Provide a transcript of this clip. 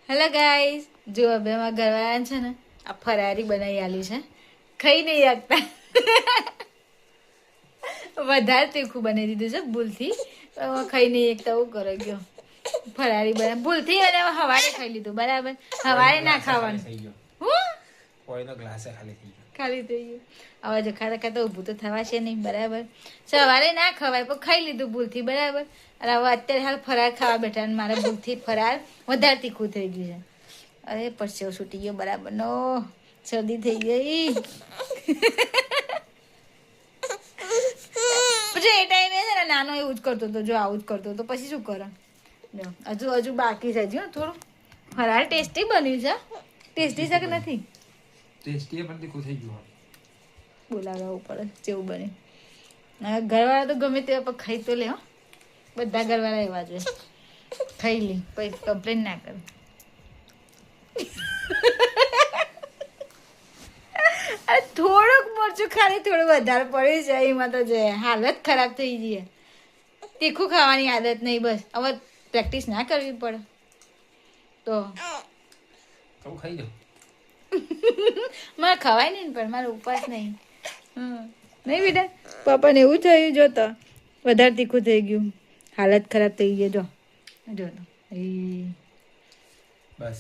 Hello guys, જો હવે અમારા ઘરવાળા છે ને આ ફરારી બનાવી આલી છે, ખાઈ નહીં શકતા. વધારે તીખું બનાવી દીધું છે ભૂલથી, ખાઈ નહીં શકતા. એવું કરો ગયો ફરારી બનાવ ભૂલથી અને હવારે ખાઈ લીધું. બરાબર, હવારે ના ખાવાનું. ખાલી થઈ ગયું. હવે જો ખાતા ખાતા ઊભું તો થવાશે નહીં. બરાબર, સવારે ના ખવાય પણ ખાઈ લીધું ભૂલથી. બરાબર, અને હવે અત્યારે હાલ ફરાર ખાવા બેઠા અને મારે ભૂલથી ફરાર વધારે તીખું થઈ ગયું છે. અરે પરસેવો છૂટી ગયો. બરાબર નો શરદી થઈ ગઈ. પછી એ ટાઈમે છે ને નાનો એવું જ કરતો હતો. જો આવું જ કરતો હતો પછી શું કરે. હજુ બાકી છે. હજુ થોડું ફરાર ટેસ્ટી બન્યું છે. ટેસ્ટી છે કે નથી? ટેસ્ટી પણ તીખું થઈ ગયું. બોલાવવું પડે જેવું બને. ઘરવાળા તો ગમે તેવા પણ ખાઈ તો લે. હો, બધા ઘરવાળા એવા જોઈએ. ખાઈ લે પછી કમ્પ્લેન ના કરે. થોડુંક મરચું ખાલી થોડું વધારે પડી જાય એમાં તો જે હાલત ખરાબ થઈ જઈએ. તીખું ખાવાની આદત નહીં. બસ હવે પ્રેક્ટિસ ના કરવી પડે તો ખાઈ જાઓ. મારે ખવાય નહીં પણ મારો ઉપવાસ નહીં. નહીં બેટા, પપ્પાને એવું થયું. જો તો વધારે તીખું થઈ ગયું, હાલત ખરાબ થઈ ગઈ. જો જો બસ